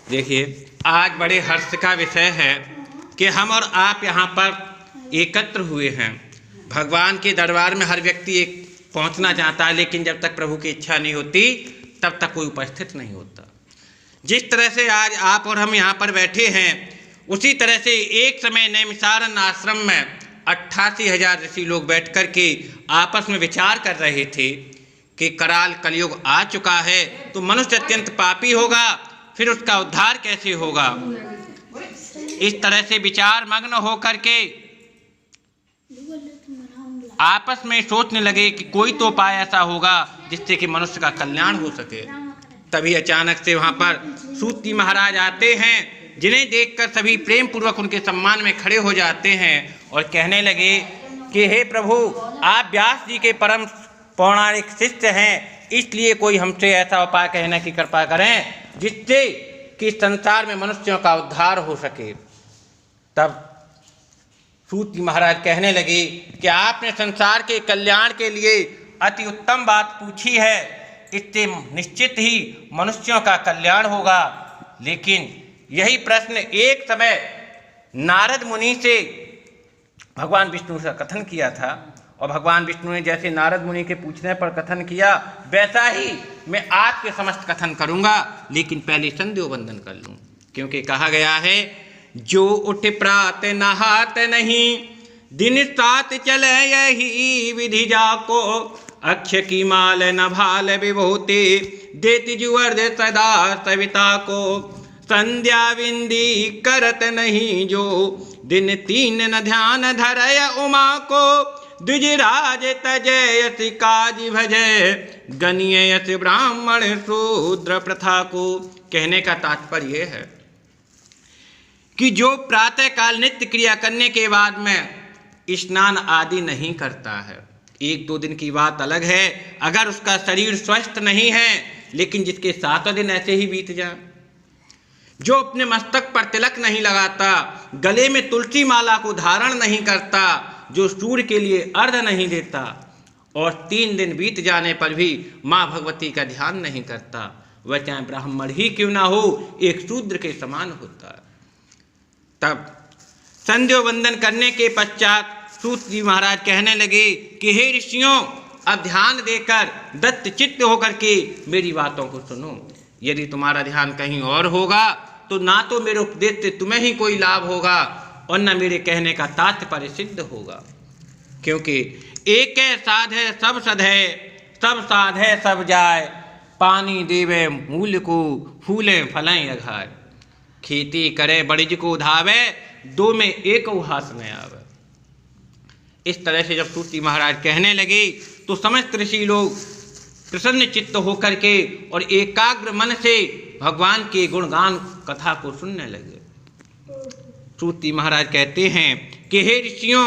देखिए, आज बड़े हर्ष का विषय है कि हम और आप यहाँ पर एकत्र हुए हैं। भगवान के दरबार में हर व्यक्ति एक पहुँचना चाहता है, लेकिन जब तक प्रभु की इच्छा नहीं होती तब तक कोई उपस्थित नहीं होता। जिस तरह से आज आप और हम यहाँ पर बैठे हैं, उसी तरह से एक समय नैमिषारण्य आश्रम में 88,000 ऋषि लोग बैठ कर के आपस में विचार कर रहे थे कि कराल कलयुग आ चुका है, तो मनुष्य अत्यंत पापी होगा, फिर उसका उद्धार कैसे होगा। इस तरह से विचार मग्न होकर के आपस में सोचने लगे कि कोई तो उपाय ऐसा होगा जिससे कि मनुष्य का कल्याण हो सके। तभी अचानक से वहाँ पर सूत जी महाराज आते हैं, जिन्हें देखकर सभी प्रेम पूर्वक उनके सम्मान में खड़े हो जाते हैं और कहने लगे कि हे प्रभु, आप व्यास जी के परम पौराणिक शिष्य हैं, इसलिए कोई हमसे ऐसा उपाय कहने की कृपा करें जिससे कि संसार में मनुष्यों का उद्धार हो सके। तब सूत जी महाराज कहने लगे कि आपने संसार के कल्याण के लिए अति उत्तम बात पूछी है, इससे निश्चित ही मनुष्यों का कल्याण होगा। लेकिन यही प्रश्न एक समय नारद मुनि से भगवान विष्णु से कथन किया था, और भगवान विष्णु ने जैसे नारद मुनि के पूछने पर कथन किया, वैसा ही मैं आपके समस्त कथन करूंगा, लेकिन पहले संध्या वंदन कर लूं। क्योंकि कहा गया है, जो उठ प्रात नहात नहीं, दिन सात चले यही विधि जाको, अक्ष की माल न भाल विभूति, देति जुवर दे सदा सविता को, संध्या विंदी करत नहीं जो, दिन तीन न ध्यान धरय उमा को, द्विजराज तजयति काज भजय, गणयति ब्राह्मण शूद्र प्रथा को। कहने का तात्पर्य यह है कि जो प्रातः काल नित्य क्रिया करने के बाद में स्नान आदि नहीं करता है, एक दो दिन की बात अलग है, अगर उसका शरीर स्वस्थ नहीं है, लेकिन जिसके 7 दिन ऐसे ही बीत जाए, जो अपने मस्तक पर तिलक नहीं लगाता, गले में तुलसी माला को धारण नहीं करता, जो सूर्य के लिए अर्घ नहीं देता, और 3 दिन बीत जाने पर भी माँ भगवती का ध्यान नहीं करता, वह चाहे ब्राह्मण ही क्यों ना हो, एक शूद्र के समान होता है। तब संध्या वंदन करने के पश्चात सूत जी महाराज कहने लगे कि हे ऋषियों, अब ध्यान देकर दत्त चित्त होकर के मेरी बातों को सुनो। यदि तुम्हारा ध्यान कहीं और होगा तो ना तो मेरे उपदेश से तुम्हें ही कोई लाभ होगा और न मेरे कहने का तात्पर्य सिद्ध होगा। क्योंकि एक साध है सब सध है, सब साध है सब जाए, पानी देवे मूल को, फूले फलें अघाय, खेती करे बड़िज को धावे, दो में एक हास न आवे। इस तरह से जब सूत जी महाराज कहने लगे तो समस्त ऋषि लोग प्रसन्न चित्त होकर के और एकाग्र मन से भगवान के गुणगान कथा को सुनने लगे। सूत जी महाराज कहते हैं कि हे ऋषियों,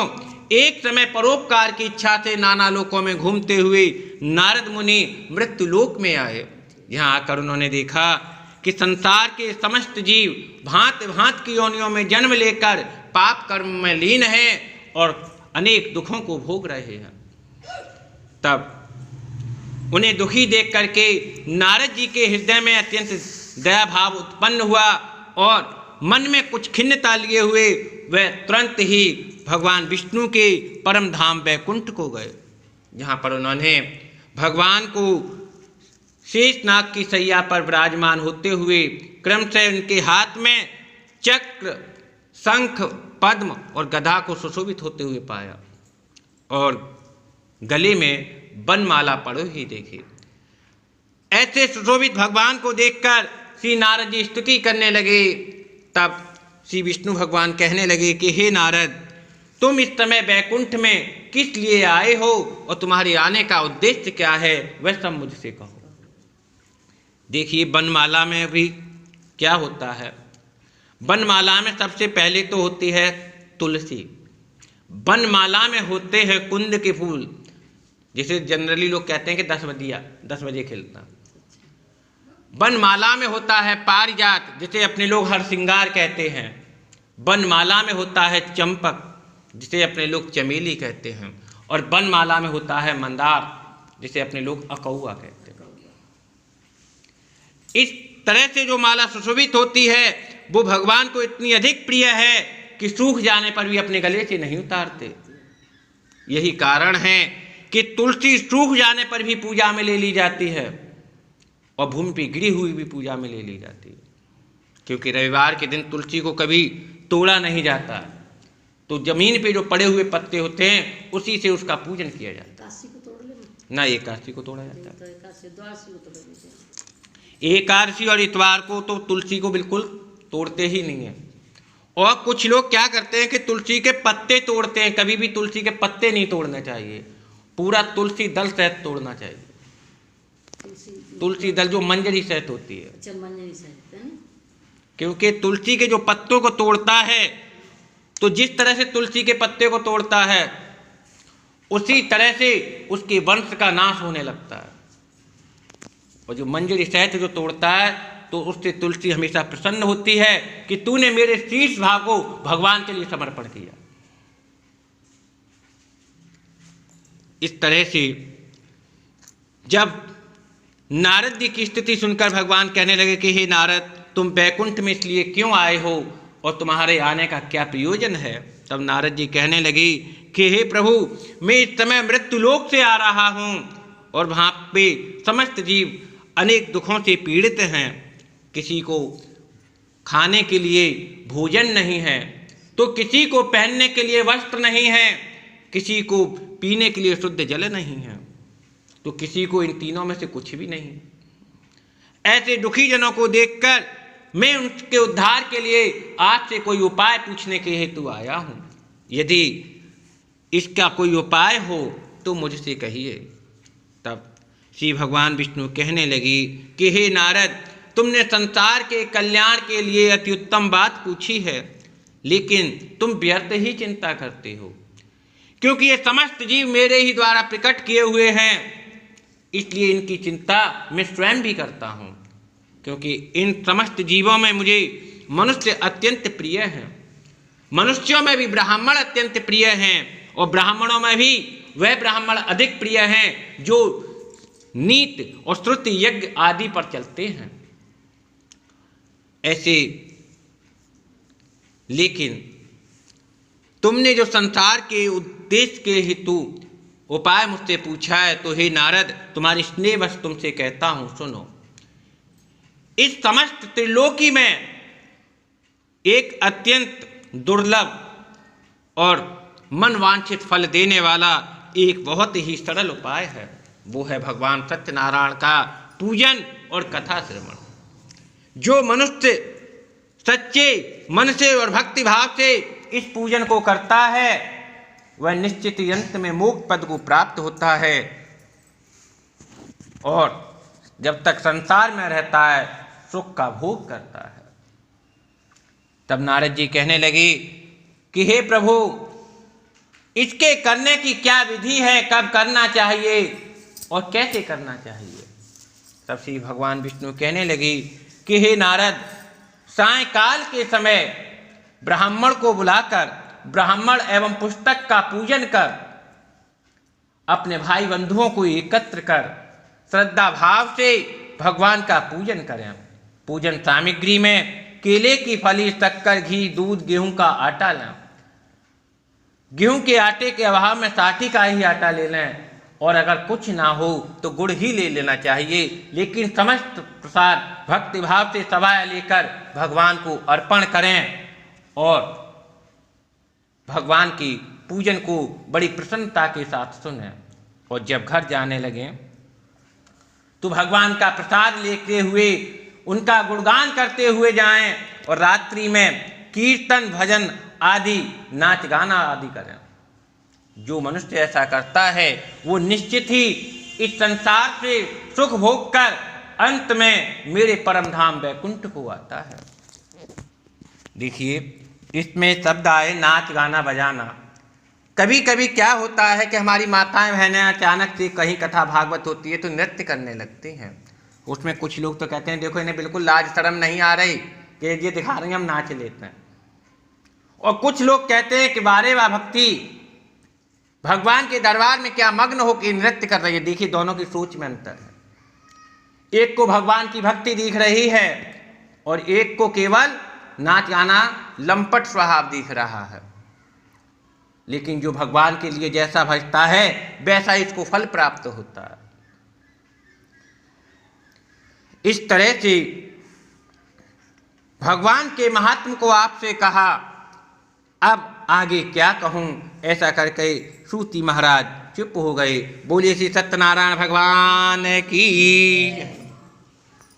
एक समय परोपकार की इच्छा से नाना लोकों में घूमते हुए नारद मुनि मृत्यु लोक में आए। यहाँ आकर उन्होंने देखा कि संसार के समस्त जीव भांत भांत की योनियों में जन्म लेकर पाप कर्म में लीन हैं और अनेक दुखों को भोग रहे हैं। तब उन्हें दुखी देख करके नारद जी के हृदय में अत्यंत दया भाव उत्पन्न हुआ और मन में कुछ खिन्नता लिए हुए वह तुरंत ही भगवान विष्णु के परम धाम वैकुंठ को गए, जहाँ पर उन्होंने भगवान को शेषनाग की सैया पर विराजमान होते हुए क्रमशः उनके हाथ में चक्र, शंख, पद्म और गदा को सुशोभित होते हुए पाया और गले में बनमाला पड़े ही देखे। ऐसे सुशोभित भगवान को देखकर श्री नारद जी स्तुति करने लगे। तब श्री विष्णु भगवान कहने लगे कि हे नारद, तुम इस समय वैकुंठ में किस लिए आए हो और तुम्हारे आने का उद्देश्य क्या है, वह सब मुझसे कहो। देखिए, बनमाला में भी क्या होता है। बनमाला में सबसे पहले तो होती है तुलसी, बनमाला में होते हैं कुंद के फूल, जिसे जनरली लोग कहते हैं कि 10 बजे खिलता। बनमाला में होता है पारिजात, जिसे अपने लोग हरसिंगार कहते हैं। बनमाला में होता है चंपक, जिसे अपने लोग चमेली कहते हैं। और बनमाला में होता है मंदार, जिसे अपने लोग अकौआ कहते हैं। इस तरह से जो माला सुशोभित होती है वो भगवान को इतनी अधिक प्रिय है कि सूख जाने पर भी अपने गले से नहीं उतारते। यही कारण है कि तुलसी सूख जाने पर भी पूजा में ले ली जाती है और भूमि पर गिरी हुई भी पूजा में ले ली जाती है, क्योंकि रविवार के दिन तुलसी को कभी तोड़ा नहीं जाता, तो जमीन पे जो पड़े हुए पत्ते होते हैं उसी से उसका पूजन किया जाता है। ना एकादशी को तोड़ा जाता है, एकादशी और इतवार को तो तुलसी को बिल्कुल तोड़ते ही नहीं है। और कुछ लोग क्या करते हैं कि तुलसी के पत्ते तोड़ते हैं, कभी भी तुलसी के पत्ते नहीं तोड़ने चाहिए, पूरा तुलसी दल सहित तोड़ना चाहिए। तुलसी दल जो मंजरी सहित होती है, अच्छा मंजरी सहित है, क्योंकि तुलसी के जो पत्तों को तोड़ता है तो जिस तरह से तुलसी के पत्ते को तोड़ता है उसी तरह से उसके वंश का नाश होने लगता है। और जो मंजरी सहित जो तोड़ता है तो उससे तुलसी हमेशा प्रसन्न होती है कि तूने मेरे शीर्ष भाग को भगवान के लिए समर्पण किया। इस तरह से जब नारद जी की स्थिति सुनकर भगवान कहने लगे कि हे नारद, तुम वैकुंठ में इसलिए क्यों आए हो और तुम्हारे आने का क्या प्रयोजन है। तब नारद जी कहने लगी कि हे प्रभु, मैं इस समय मृत्युलोक से आ रहा हूँ और वहाँ पे समस्त जीव अनेक दुखों से पीड़ित हैं। किसी को खाने के लिए भोजन नहीं है, तो किसी को पहनने के लिए वस्त्र नहीं है, किसी को पीने के लिए शुद्ध जल नहीं है, तो किसी को इन तीनों में से कुछ भी नहीं। ऐसे दुखी जनों को देखकर मैं उनके उद्धार के लिए आज से कोई उपाय पूछने के हेतु आया हूँ। यदि इसका कोई उपाय हो तो मुझसे कहिए। तब श्री भगवान विष्णु कहने लगी कि हे नारद, तुमने संसार के कल्याण के लिए अति उत्तम बात पूछी है, लेकिन तुम व्यर्थ ही चिंता करते हो, क्योंकि ये समस्त जीव मेरे ही द्वारा प्रकट किए हुए हैं, इसलिए इनकी चिंता मैं स्वयं भी करता हूँ। क्योंकि इन समस्त जीवों में मुझे मनुष्य अत्यंत प्रिय है, मनुष्यों में भी ब्राह्मण अत्यंत प्रिय हैं, और ब्राह्मणों में भी वह ब्राह्मण अधिक प्रिय हैं जो नीति और श्रुति यज्ञ आदि पर चलते हैं। ऐसे लेकिन तुमने जो संसार के उद्देश्य के हेतु उपाय मुझसे पूछा है, तो हे नारद, तुम्हारी स्नेह बस तुमसे कहता हूं, सुनो। इस समस्त त्रिलोकी में एक अत्यंत दुर्लभ और मनवांछित फल देने वाला एक बहुत ही सरल उपाय है, वो है भगवान सत्यनारायण का पूजन और कथा श्रवण। जो मनुष्य सच्चे मन से और भक्ति भाव से इस पूजन को करता है वह निश्चित ही अंत में मोक्ष पद को प्राप्त होता है, और जब तक संसार में रहता है सुख का भोग करता है। तब नारद जी कहने लगे कि हे प्रभु, इसके करने की क्या विधि है, कब करना चाहिए और कैसे करना चाहिए। तब श्री भगवान विष्णु कहने लगी कि हे नारद, सायंकाल के समय ब्राह्मण को बुलाकर ब्राह्मण एवं पुस्तक का पूजन कर अपने भाई बंधुओं को एकत्र कर श्रद्धा भाव से भगवान का पूजन करें। पूजन सामग्री में केले की फली, शक्कर, घी, दूध, गेहूं का आटा लें। गेहूं के आटे के अभाव में साठी का ही आटा ले लें, और अगर कुछ ना हो तो गुड़ ही ले लेना चाहिए, लेकिन समस्त प्रसाद भक्ति भाव से सवाया लेकर भगवान को अर्पण करें और भगवान की पूजन को बड़ी प्रसन्नता के साथ सुनें। और जब घर जाने लगें तो भगवान का प्रसाद लेते हुए उनका गुणगान करते हुए जाएं, और रात्रि में कीर्तन भजन आदि नाच गाना आदि करें। जो मनुष्य ऐसा करता है वो निश्चित ही इस संसार से सुख भोग कर अंत में मेरे परम धाम वैकुंठ को आता है। देखिए, इसमें शब्द आए नाच गाना बजाना। कभी कभी क्या होता है कि हमारी माताएं बहनें अचानक से कहीं कथा भागवत होती है तो नृत्य करने लगती हैं। उसमें कुछ लोग तो कहते हैं देखो इन्हें बिल्कुल लाज शर्म नहीं आ रही कि ये दिखा रही हम नाच लेते हैं, और कुछ लोग कहते हैं कि बारे वाह भक्ति, भगवान के दरबार में क्या मग्न होकर नृत्य कर रही है। देखिए, दोनों की सोच में अंतर है। एक को भगवान की भक्ति दिख रही है और एक को केवल नाच गाना लंपट स्वभाव दिख रहा है। लेकिन जो भगवान के लिए जैसा भजता है वैसा इसको फल प्राप्त होता है। इस तरह से भगवान के महात्म को आपसे कहा, अब आगे क्या कहूँ, ऐसा करके सूत जी महाराज चुप हो गए। बोले श्री सत्यनारायण भगवान की।